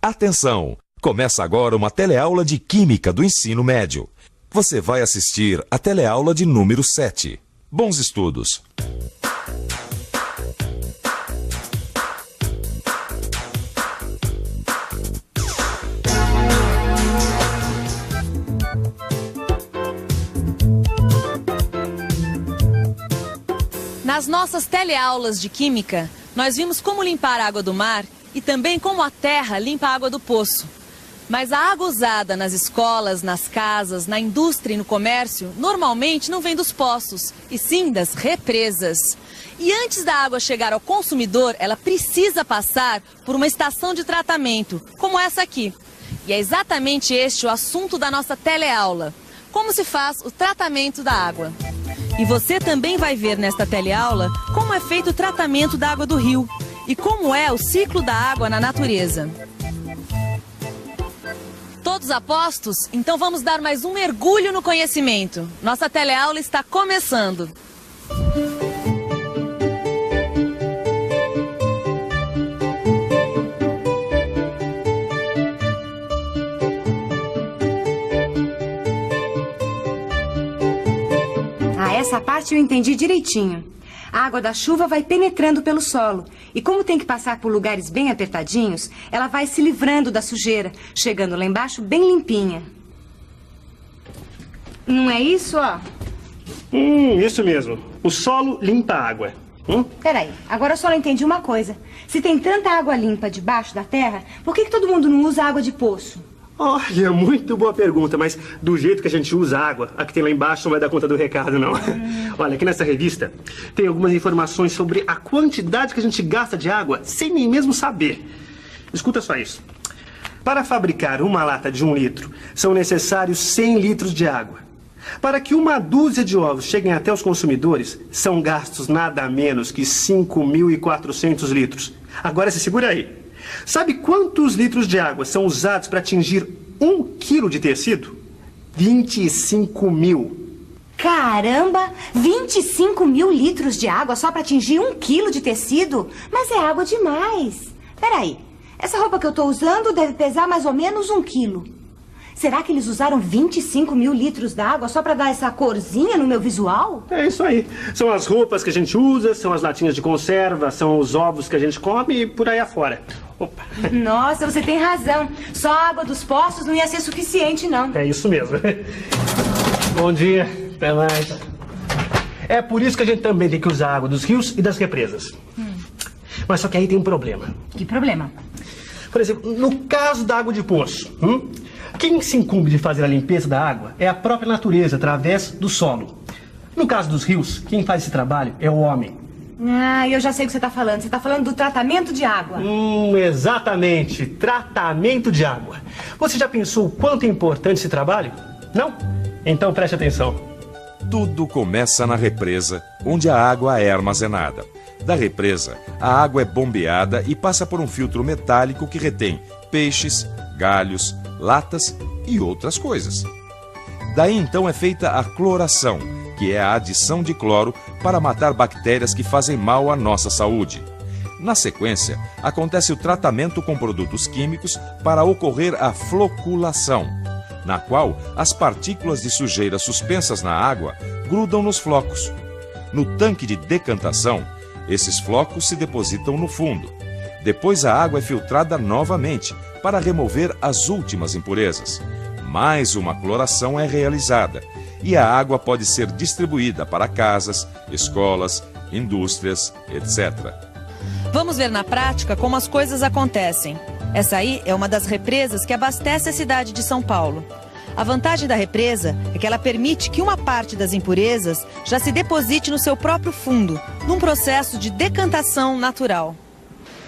Atenção! Começa agora uma teleaula de Química do Ensino Médio. Você vai assistir a teleaula de número 7. Bons estudos! Nas nossas teleaulas de Química, nós vimos como limpar a água do mar e também como a terra limpa a água do poço. Mas a água usada nas escolas, nas casas, na indústria e no comércio, normalmente não vem dos poços, e sim das represas. E antes da água chegar ao consumidor, ela precisa passar por uma estação de tratamento, como essa aqui. E é exatamente este o assunto da nossa teleaula: como se faz o tratamento da água. E você também vai ver nesta teleaula como é feito o tratamento da água do rio e como é o ciclo da água na natureza. Todos apostos? Então vamos dar mais um mergulho no conhecimento. Nossa teleaula está começando. Essa parte eu entendi direitinho. A água da chuva vai penetrando pelo solo. E como tem que passar por lugares bem apertadinhos, ela vai se livrando da sujeira, chegando lá embaixo bem limpinha. Não é isso, ó? Isso mesmo. O solo limpa a água. Peraí, agora eu só não entendi uma coisa. Se tem tanta água limpa debaixo da terra, por que todo mundo não usa água de poço? Olha, muito boa pergunta, mas do jeito que a gente usa a água, a que tem lá embaixo não vai dar conta do recado, não. Olha, aqui nessa revista tem algumas informações sobre a quantidade que a gente gasta de água sem nem mesmo saber. Escuta só isso. Para fabricar uma lata de 1 litro, são necessários 100 litros de água. Para que uma dúzia de ovos cheguem até os consumidores, são gastos nada menos que 5.400 litros. Agora se segura aí. Sabe quantos litros de água são usados para atingir 1 quilo de tecido? 25 mil. Caramba! 25 mil litros de água só para atingir 1 quilo de tecido? Mas é água demais. Peraí, essa roupa que eu tô usando deve pesar mais ou menos 1 quilo. Será que eles usaram 25 mil litros d'água só para dar essa corzinha no meu visual? É isso aí. São as roupas que a gente usa, são as latinhas de conserva, são os ovos que a gente come e por aí afora. Opa. Nossa, você tem razão. Só a água dos poços não ia ser suficiente, não. É isso mesmo. Bom dia. Até mais. É por isso que a gente também tem que usar a água dos rios e das represas. Mas só que aí tem um problema. Que problema? Por exemplo, no caso da água de poço, quem se incumbe de fazer a limpeza da água é a própria natureza, através do solo. No caso dos rios, quem faz esse trabalho é o homem. Ah, eu já sei o que você está falando. Você está falando do tratamento de água. Exatamente. Tratamento de água. Você já pensou o quanto é importante esse trabalho? Não? Então preste atenção. Tudo começa na represa, onde a água é armazenada. Da represa, a água é bombeada e passa por um filtro metálico que retém peixes, galhos, latas e outras coisas. Daí então é feita a cloração, que é a adição de cloro para matar bactérias que fazem mal à nossa saúde. Na sequência, acontece o tratamento com produtos químicos para ocorrer a floculação, na qual as partículas de sujeira suspensas na água grudam nos flocos. No tanque de decantação, esses flocos se depositam no fundo. Depois a água é filtrada novamente para remover as últimas impurezas. Mais uma cloração é realizada e a água pode ser distribuída para casas, escolas, indústrias, etc. Vamos ver na prática como as coisas acontecem. Essa aí é uma das represas que abastece a cidade de São Paulo. A vantagem da represa é que ela permite que uma parte das impurezas já se deposite no seu próprio fundo, num processo de decantação natural.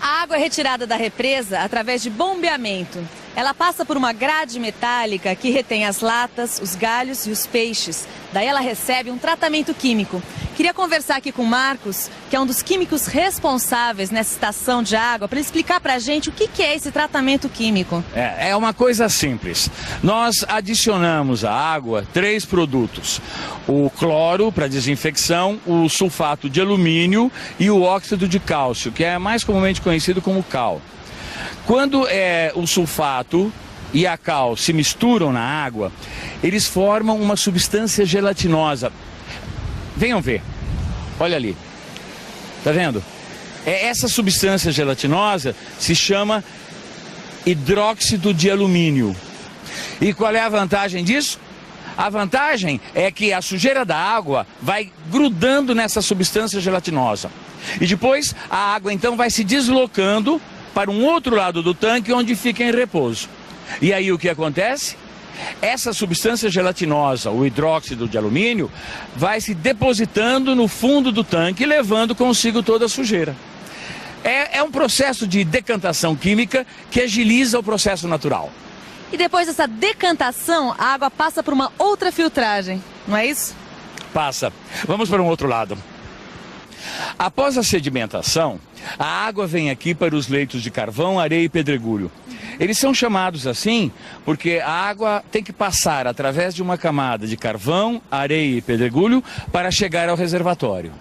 A água é retirada da represa através de bombeamento. Ela passa por uma grade metálica que retém as latas, os galhos e os peixes. Daí ela recebe um tratamento químico. Queria conversar aqui com o Marcos, que é um dos químicos responsáveis nessa estação de água, para ele explicar para a gente o que é esse tratamento químico. É uma coisa simples. Nós adicionamos à água 3 produtos. O cloro para desinfecção, o sulfato de alumínio e o óxido de cálcio, que é mais comumente conhecido como cal. Quando o sulfato e a cal se misturam na água, eles formam uma substância gelatinosa. Venham ver. Olha ali. Tá vendo? Essa substância gelatinosa se chama hidróxido de alumínio. E qual é a vantagem disso? A vantagem é que a sujeira da água vai grudando nessa substância gelatinosa. E depois a água então vai se deslocando para um outro lado do tanque onde fica em repouso. E aí o que acontece? Essa substância gelatinosa, o hidróxido de alumínio, vai se depositando no fundo do tanque, levando consigo toda a sujeira. É um processo de decantação química que agiliza o processo natural. E depois dessa decantação, a água passa por uma outra filtragem, não é isso? Passa. Vamos para um outro lado. Após a sedimentação, a água vem aqui para os leitos de carvão, areia e pedregulho. Eles são chamados assim porque a água tem que passar através de uma camada de carvão, areia e pedregulho para chegar ao reservatório.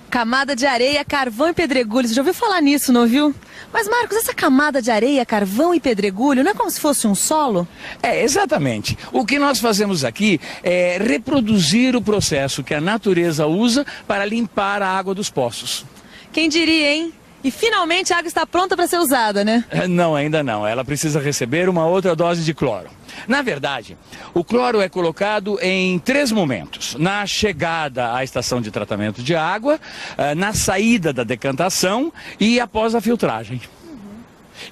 Camada de areia, carvão e pedregulho. Você já ouviu falar nisso, não ouviu? Mas, Marcos, essa camada de areia, carvão e pedregulho não é como se fosse um solo? Exatamente. O que nós fazemos aqui é reproduzir o processo que a natureza usa para limpar a água dos poços. Quem diria, hein? E finalmente a água está pronta para ser usada, né? Não, ainda não. Ela precisa receber uma outra dose de cloro. Na verdade, o cloro é colocado em 3 momentos. Na chegada à estação de tratamento de água, na saída da decantação e após a filtragem.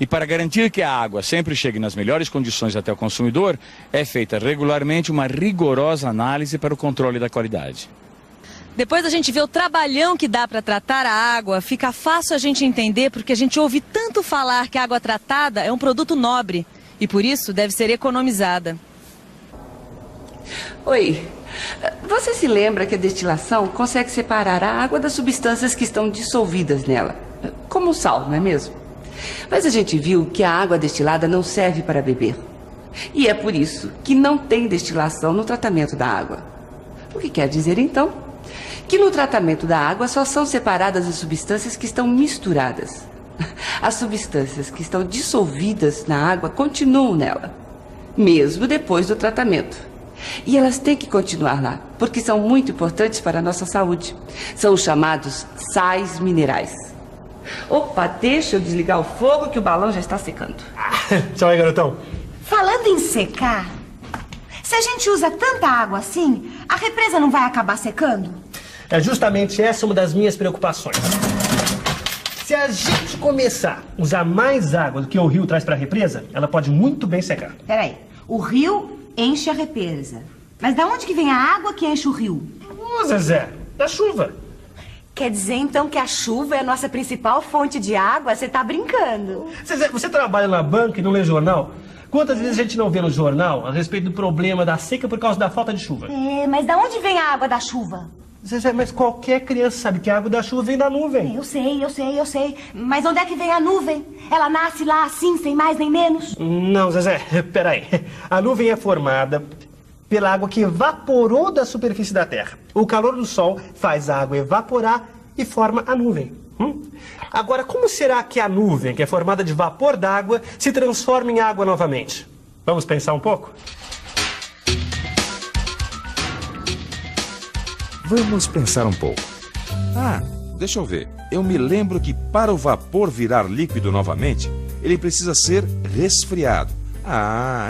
E para garantir que a água sempre chegue nas melhores condições até o consumidor, é feita regularmente uma rigorosa análise para o controle da qualidade. Depois a gente vê o trabalhão que dá para tratar a água, fica fácil a gente entender porque a gente ouve tanto falar que a água tratada é um produto nobre e por isso deve ser economizada. Oi, você se lembra que a destilação consegue separar a água das substâncias que estão dissolvidas nela, como o sal, não é mesmo? Mas a gente viu que a água destilada não serve para beber. E é por isso que não tem destilação no tratamento da água. O que quer dizer então? Que no tratamento da água só são separadas as substâncias que estão misturadas. As substâncias que estão dissolvidas na água continuam nela, mesmo depois do tratamento. E elas têm que continuar lá, porque são muito importantes para a nossa saúde. São os chamados sais minerais. Opa, deixa eu desligar o fogo que o balão já está secando. Tchau aí, garotão. Falando em secar, se a gente usa tanta água assim, a represa não vai acabar secando? É justamente essa uma das minhas preocupações. Se a gente começar a usar mais água do que o rio traz para a represa, ela pode muito bem secar. Peraí, o rio enche a represa. Mas da onde que vem a água que enche o rio? Ô, Zezé, da chuva. Quer dizer, então, que a chuva é a nossa principal fonte de água? Você tá brincando. Zezé, você trabalha na banca e não lê jornal? Quantas vezes a gente não vê no jornal a respeito do problema da seca por causa da falta de chuva? Mas da onde vem a água da chuva? Zezé, mas qualquer criança sabe que a água da chuva vem da nuvem. Eu sei. Mas onde é que vem a nuvem? Ela nasce lá assim, sem mais nem menos? Não, Zezé, peraí. A nuvem é formada pela água que evaporou da superfície da Terra. O calor do Sol faz a água evaporar e forma a nuvem. Agora, como será que a nuvem, que é formada de vapor d'água, se transforma em água novamente? Vamos pensar um pouco? Vamos pensar um pouco. Deixa eu ver. Eu me lembro que para o vapor virar líquido novamente, ele precisa ser resfriado.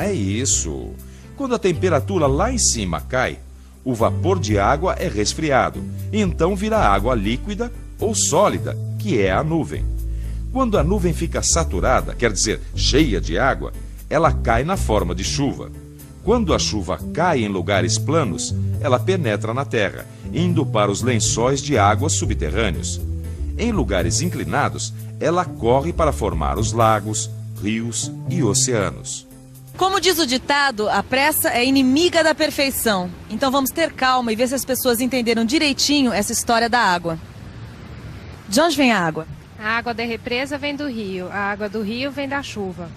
É isso. Quando a temperatura lá em cima cai, o vapor de água é resfriado. Então vira água líquida ou sólida, que é a nuvem. Quando a nuvem fica saturada, quer dizer, cheia de água, ela cai na forma de chuva. Quando a chuva cai em lugares planos, ela penetra na terra, indo para os lençóis de água subterrâneos. Em lugares inclinados, ela corre para formar os lagos, rios e oceanos. Como diz o ditado, a pressa é inimiga da perfeição. Então vamos ter calma e ver se as pessoas entenderam direitinho essa história da água. De onde vem a água? A água da represa vem do rio, a água do rio vem da chuva.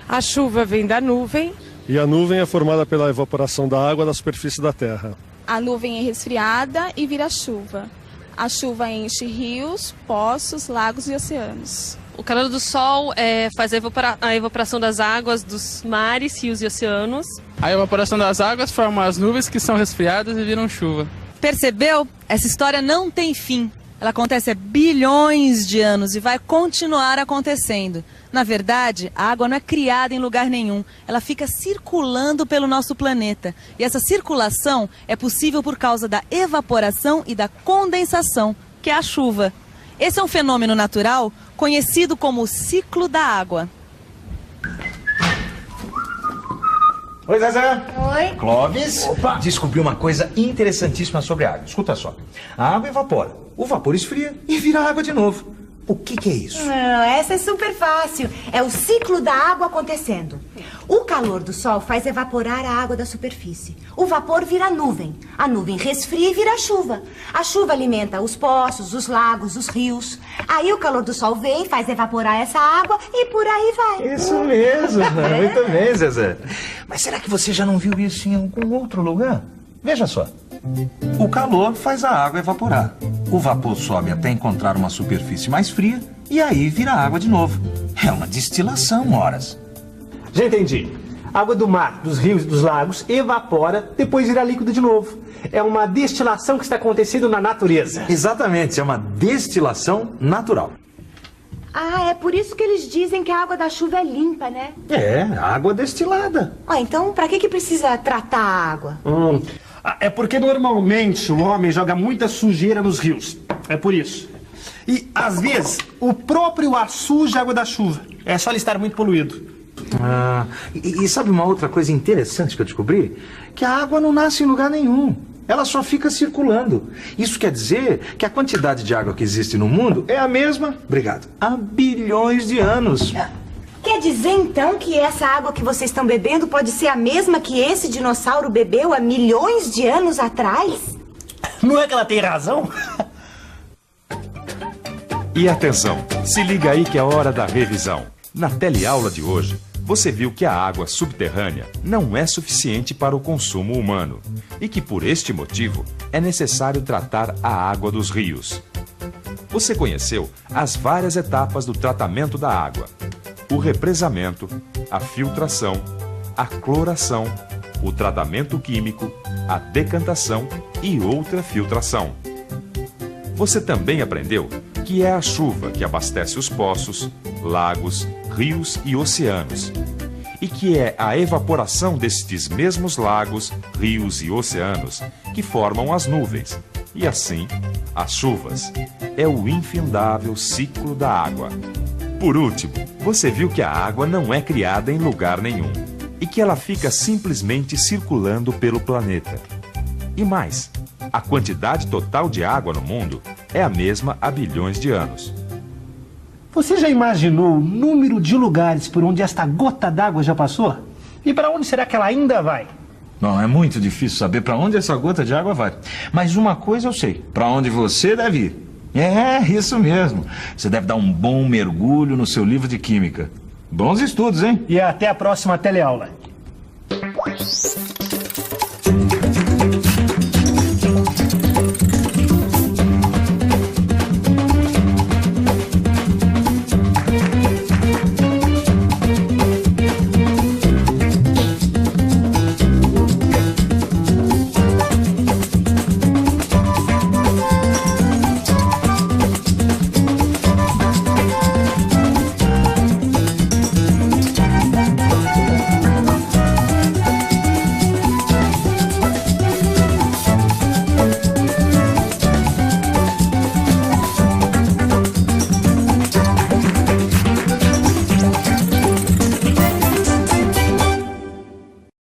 A chuva vem da nuvem. E a nuvem é formada pela evaporação da água da superfície da Terra. A nuvem é resfriada e vira chuva. A chuva enche rios, poços, lagos e oceanos. O calor do Sol faz a evaporação das águas dos mares, rios e oceanos. A evaporação das águas forma as nuvens que são resfriadas e viram chuva. Percebeu? Essa história não tem fim. Ela acontece há bilhões de anos e vai continuar acontecendo. Na verdade, a água não é criada em lugar nenhum. Ela fica circulando pelo nosso planeta. E essa circulação é possível por causa da evaporação e da condensação, que é a chuva. Esse é um fenômeno natural conhecido como o ciclo da água. Oi, Zezé. Oi. Clóvis. Opa. Descobri uma coisa interessantíssima sobre a água. Escuta só. A água evapora, o vapor esfria e vira água de novo. O que é isso? Não, essa é super fácil. É o ciclo da água acontecendo. O calor do sol faz evaporar a água da superfície. O vapor vira nuvem. A nuvem resfria e vira chuva. A chuva alimenta os poços, os lagos, os rios. Aí o calor do sol vem, faz evaporar essa água e por aí vai. Isso mesmo. Muito bem, Zezé. Mas será que você já não viu isso em algum outro lugar? Veja só. O calor faz a água evaporar. O vapor sobe até encontrar uma superfície mais fria e aí vira água de novo. É uma destilação, horas. Já entendi. A água do mar, dos rios e dos lagos evapora, depois vira líquido de novo. É uma destilação que está acontecendo na natureza. Exatamente, é uma destilação natural. Ah, é por isso que eles dizem que a água da chuva é limpa, né? É, água destilada. Então pra que precisa tratar a água? É porque normalmente o homem joga muita sujeira nos rios. É por isso. E, às vezes, o próprio ar suja a água da chuva. É só ele estar muito poluído. E sabe uma outra coisa interessante que eu descobri? Que a água não nasce em lugar nenhum. Ela só fica circulando. Isso quer dizer que a quantidade de água que existe no mundo é a mesma, obrigado, há bilhões de anos. Quer dizer, então, que essa água que vocês estão bebendo pode ser a mesma que esse dinossauro bebeu há milhões de anos atrás? Não é que ela tem razão? E atenção, se liga aí que é hora da revisão. Na teleaula de hoje, você viu que a água subterrânea não é suficiente para o consumo humano e que, por este motivo, é necessário tratar a água dos rios. Você conheceu as várias etapas do tratamento da água: o represamento, a filtração, a cloração, o tratamento químico, a decantação e outra filtração. Você também aprendeu que é a chuva que abastece os poços, lagos, rios e oceanos, e que é a evaporação destes mesmos lagos, rios e oceanos que formam as nuvens, e assim, as chuvas. É o infindável ciclo da água. Por último, você viu que a água não é criada em lugar nenhum e que ela fica simplesmente circulando pelo planeta. E mais, a quantidade total de água no mundo é a mesma há bilhões de anos. Você já imaginou o número de lugares por onde esta gota d'água já passou? E para onde será que ela ainda vai? Não, é muito difícil saber para onde essa gota de água vai. Mas uma coisa eu sei, para onde você deve ir. É, isso mesmo. Você deve dar um bom mergulho no seu livro de química. Bons estudos, hein? E até a próxima teleaula.